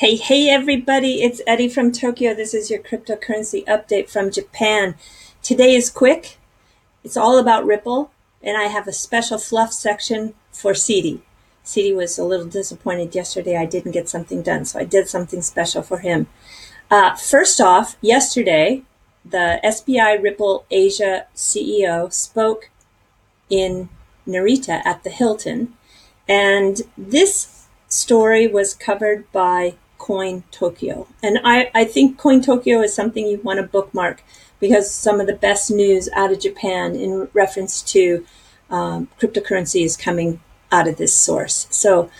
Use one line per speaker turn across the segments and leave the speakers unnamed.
Hey, everybody, it's Eddie from Tokyo. This is your cryptocurrency update from Japan. Today is quick. It's all about Ripple, and I have a special fluff section for CD. CD was a little disappointed yesterday I didn't get something done, so I did something special for him. First off, yesterday, the SBI Ripple Asia CEO spoke in Narita at the Hilton, and this story was covered by Coin Tokyo. And I think Coin Tokyo is something you want to bookmark because some of the best news out of Japan in reference to cryptocurrency is coming out of this source. So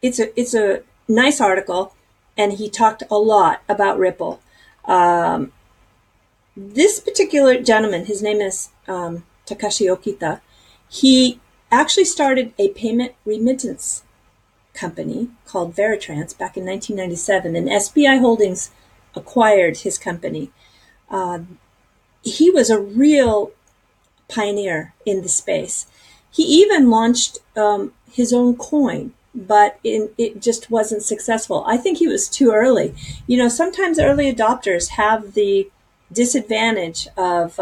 it's a nice article, and he talked a lot about Ripple. This particular gentleman, his name is Takashi Okita, he actually started a payment remittance company called Veritrans back in 1997, and SBI Holdings acquired his company. He was a real pioneer in the space. He even launched his own coin, but it just wasn't successful. I think he was too early. You know, sometimes early adopters have the disadvantage of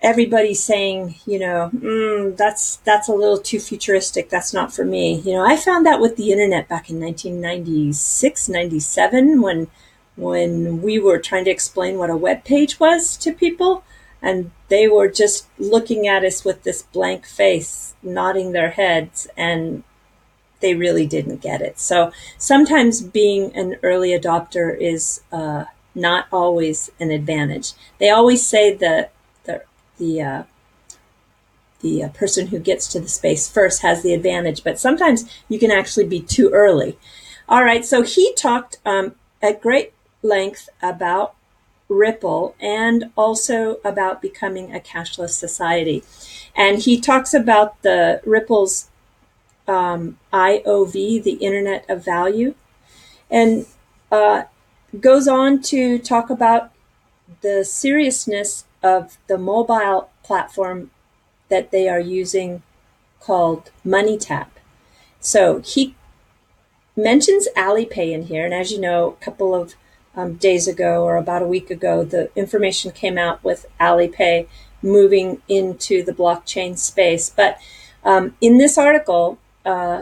everybody saying, that's a little too futuristic. That's not for me. You know, I found that with the internet back in 1996, 97, when we were trying to explain what a web page was to people, and they were just looking at us with this blank face, nodding their heads, and they really didn't get it. So sometimes being an early adopter is not always an advantage. They always say the person who gets to the space first has the advantage, but sometimes you can actually be too early. All right, so he talked at great length about Ripple and also about becoming a cashless society. And he talks about the Ripple's IOV, the Internet of Value, and goes on to talk about the seriousness of the mobile platform that they are using called MoneyTap. So he mentions Alipay in here, and as you know, a couple of days ago or about a week ago, the information came out with Alipay moving into the blockchain space. But in this article,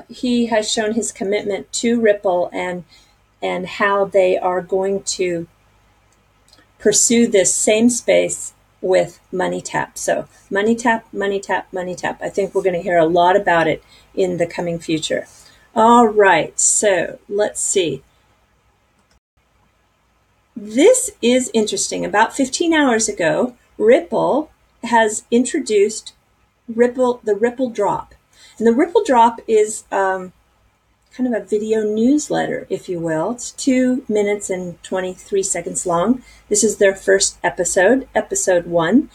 he has shown his commitment to Ripple and how they are going to pursue this same space with MoneyTap. So MoneyTap, MoneyTap, MoneyTap. I think we're going to hear a lot about it in the coming future. All right, so let's see. This is interesting. About 15 hours ago, Ripple has introduced the Ripple Drop. And the Ripple Drop is kind of a video newsletter, if you will. It's 2 minutes and 23 seconds long. This is their first episode, episode 1.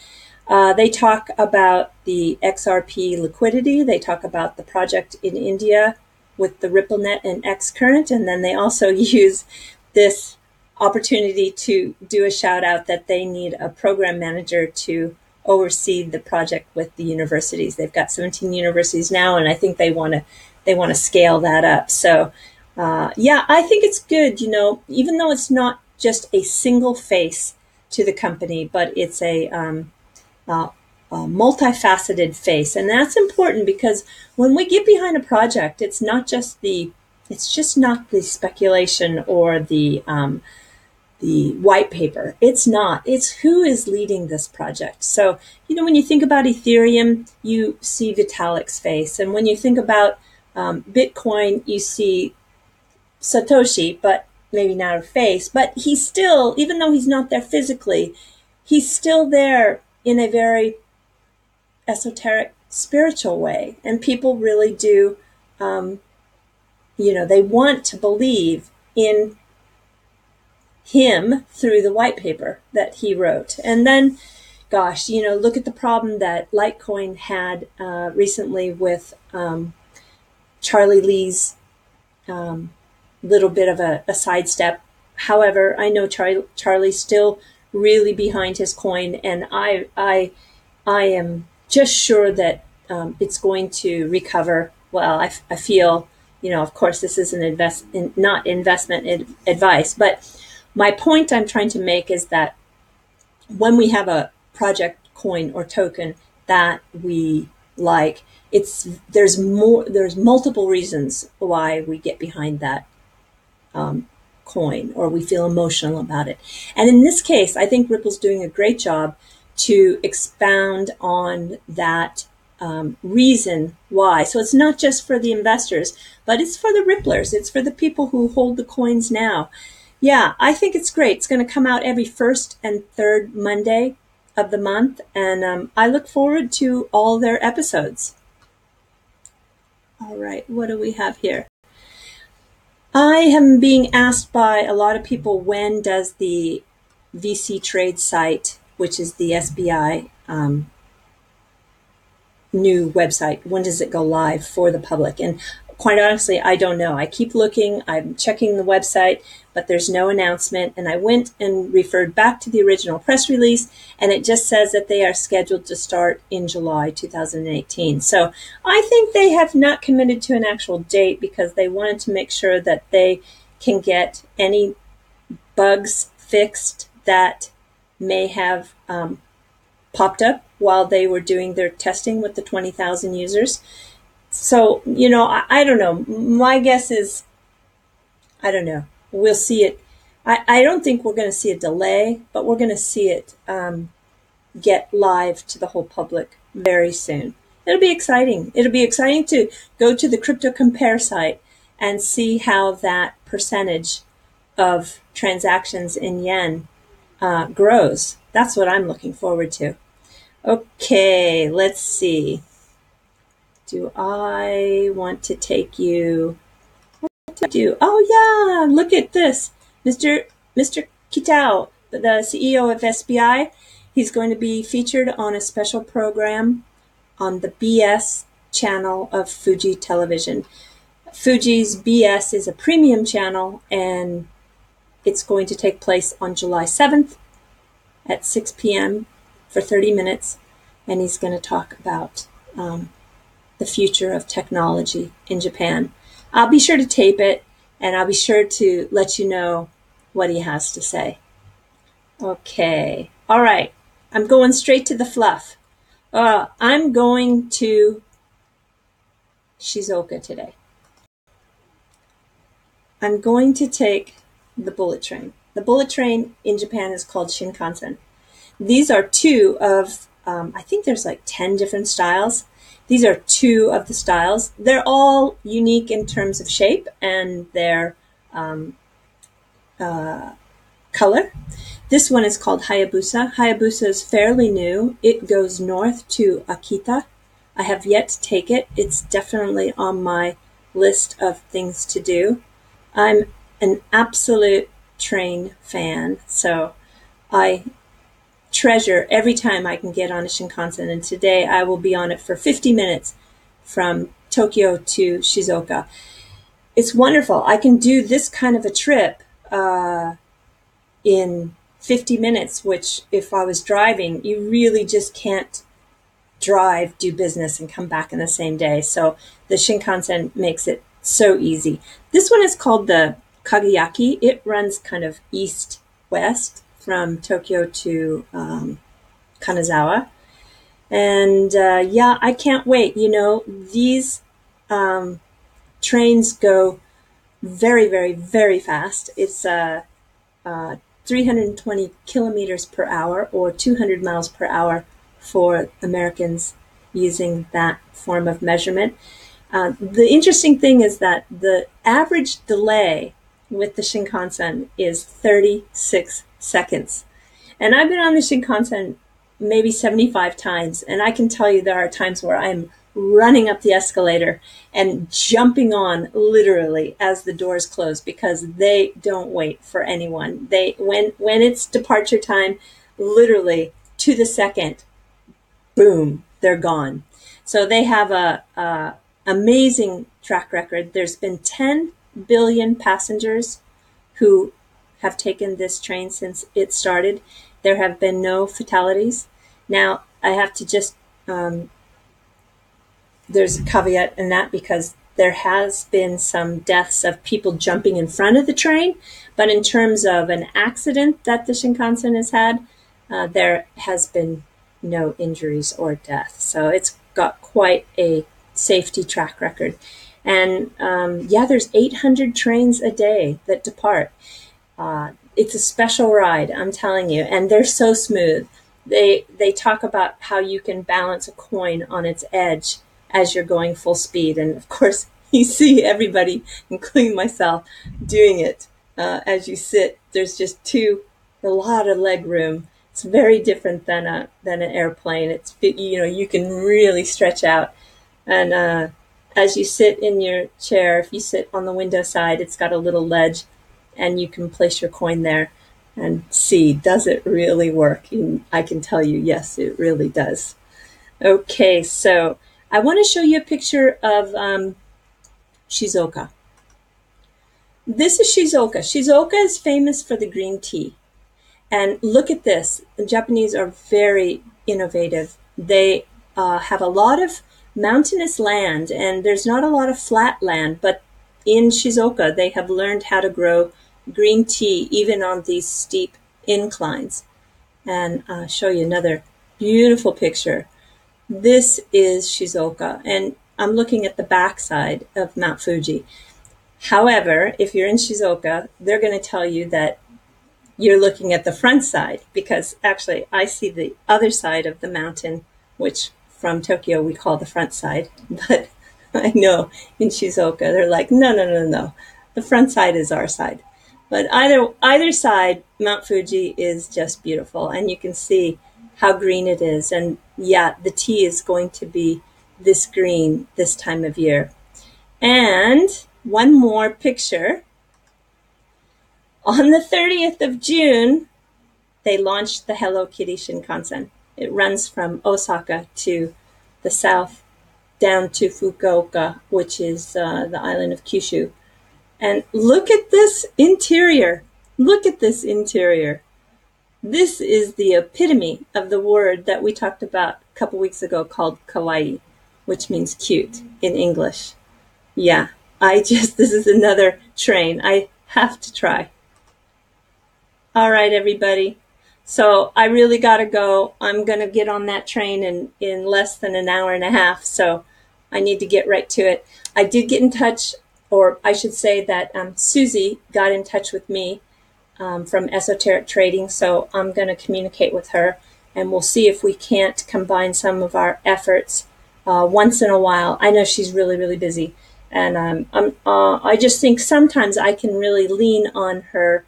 They talk about the XRP liquidity. They talk about the project in India with the RippleNet and Xcurrent. And then they also use this opportunity to do a shout out that they need a program manager to oversee the project with the universities. They've got 17 universities now, and I think they want to scale that up. So, I think it's good, even though it's not just a single face to the company, but it's a multifaceted face. And that's important because when we get behind a project, it's just not the speculation or the white paper. It's who is leading this project. So, when you think about Ethereum, you see Vitalik's face. And when you think about Bitcoin, you see Satoshi, but maybe not a face. But he's still, even though he's not there physically, he's still there in a very esoteric, spiritual way. And people really do, they want to believe in him through the white paper that he wrote. And then, look at the problem that Litecoin had recently with Charlie Lee's little bit of a sidestep. However, I know Charlie's still really behind his coin, and I am just sure that it's going to recover. Well, I feel of course, this is not investment advice, but my point I'm trying to make is that when we have a project coin or token that we like, there's multiple reasons why we get behind that coin, or we feel emotional about it. And in this case, I think Ripple's doing a great job to expound on that reason why. So it's not just for the investors, but it's for the Ripplers. It's for the people who hold the coins now. Yeah, I think it's great. It's going to come out every first and third Monday of the month, and I look forward to all their episodes. All right, what do we have here? I am being asked by a lot of people, when does the VC trade site, which is the SBI new website, when does it go live for the public? And quite honestly, I don't know. I keep looking, I'm checking the website, but there's no announcement. And I went and referred back to the original press release, and it just says that they are scheduled to start in July 2018. So I think they have not committed to an actual date, because they wanted to make sure that they can get any bugs fixed that may have popped up while they were doing their testing with the 20,000 users. So, I don't know. My guess is, I don't know. We'll see it. I don't think we're going to see a delay, but we're going to see it get live to the whole public very soon. It'll be exciting. It'll be exciting to go to the Crypto Compare site and see how that percentage of transactions in yen grows. That's what I'm looking forward to. Okay, let's see. Do I want to take you? What do I do? Oh yeah, look at this, Mr. Kitao, the CEO of SBI. He's going to be featured on a special program on the BS channel of Fuji Television. Fuji's BS is a premium channel, and it's going to take place on July 7th at 6 p.m. for 30 minutes, and he's going to talk about the future of technology in Japan. I'll be sure to tape it, and I'll be sure to let you know what he has to say. Okay. All right. I'm going straight to the fluff. I'm going to Shizuoka today. I'm going to take the bullet train. The bullet train in Japan is called Shinkansen. These are two of, I think there's like 10 different styles. These are two of the styles. They're all unique in terms of shape and their color. This one is called Hayabusa. Hayabusa is fairly new. It goes north to Akita. I have yet to take it. It's definitely on my list of things to do. I'm an absolute train fan, so I treasure every time I can get on a Shinkansen, and today I will be on it for 50 minutes from Tokyo to Shizuoka. It's wonderful. I can do this kind of a trip in 50 minutes, which if I was driving, you really just can't drive, do business, and come back in the same day. So the Shinkansen makes it so easy. This one is called the Kagayaki. It runs kind of east-west from Tokyo to Kanazawa. And I can't wait. These trains go very, very, very fast. It's 320 kilometers per hour, or 200 miles per hour for Americans using that form of measurement. The interesting thing is that the average delay with the Shinkansen is 36 seconds. And I've been on the Shinkansen maybe 75 times, and I can tell you there are times where I'm running up the escalator and jumping on literally as the doors close, because they don't wait for anyone. When it's departure time, literally to the second, boom, they're gone. So they have a amazing track record. There's been 10 billion passengers who have taken this train since it started. There have been no fatalities. Now, I have to just, there's a caveat in that, because there has been some deaths of people jumping in front of the train, but in terms of an accident that the Shinkansen has had, there has been no injuries or deaths. So it's got quite a safety track record. And there's 800 trains a day that depart. It's a special ride, I'm telling you, and they're so smooth. They talk about how you can balance a coin on its edge as you're going full speed. And of course, you see everybody, including myself, doing it as you sit. There's just a lot of leg room. It's very different than an airplane. It's, you can really stretch out. And as you sit in your chair, if you sit on the window side, it's got a little ledge, and you can place your coin there and see, does it really work? And I can tell you, yes, it really does. Okay, so I want to show you a picture of Shizuoka. This is Shizuoka. Shizuoka is famous for the green tea. And look at this. The Japanese are very innovative. They have a lot of mountainous land, and there's not a lot of flat land, but in Shizuoka, they have learned how to grow green tea even on these steep inclines. And I'll show you another beautiful picture. This is Shizuoka, and I'm looking at the backside of Mount Fuji. However, if you're in Shizuoka, they're going to tell you that you're looking at the front side, because actually I see the other side of the mountain, which from Tokyo we call the front side. But I know in Shizuoka, they're like, no. The front side is our side. But either side, Mount Fuji is just beautiful, and you can see how green it is. And yeah, the tea is going to be this green this time of year. And one more picture. On the 30th of June, they launched the Hello Kitty Shinkansen. It runs from Osaka to the south down to Fukuoka, which is the island of Kyushu. And look at this interior. Look at this interior. This is the epitome of the word that we talked about a couple weeks ago called kawaii, which means cute in English. Yeah, this is another train I have to try. All right, everybody. So I really got to go. I'm going to get on that train in less than an hour and a half. So I need to get right to it. I did get in touch, or I should say that Susie got in touch with me from Esoteric Trading. So I'm going to communicate with her, and we'll see if we can't combine some of our efforts once in a while. I know she's really, really busy. And I just think sometimes I can really lean on her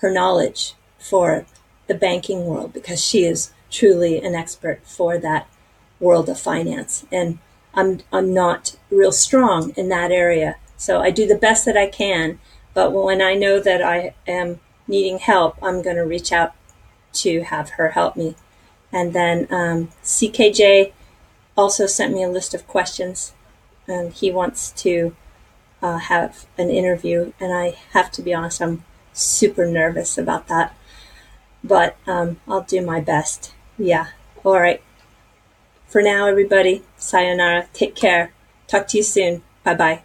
knowledge for the banking world, because she is truly an expert for that world of finance. And I'm not real strong in that area. So I do the best that I can. But when I know that I am needing help, I'm going to reach out to have her help me. And then CKJ also sent me a list of questions, and he wants to have an interview. And I have to be honest, I'm super nervous about that. But I'll do my best. Yeah. All right. For now, everybody, sayonara. Take care. Talk to you soon. Bye-bye.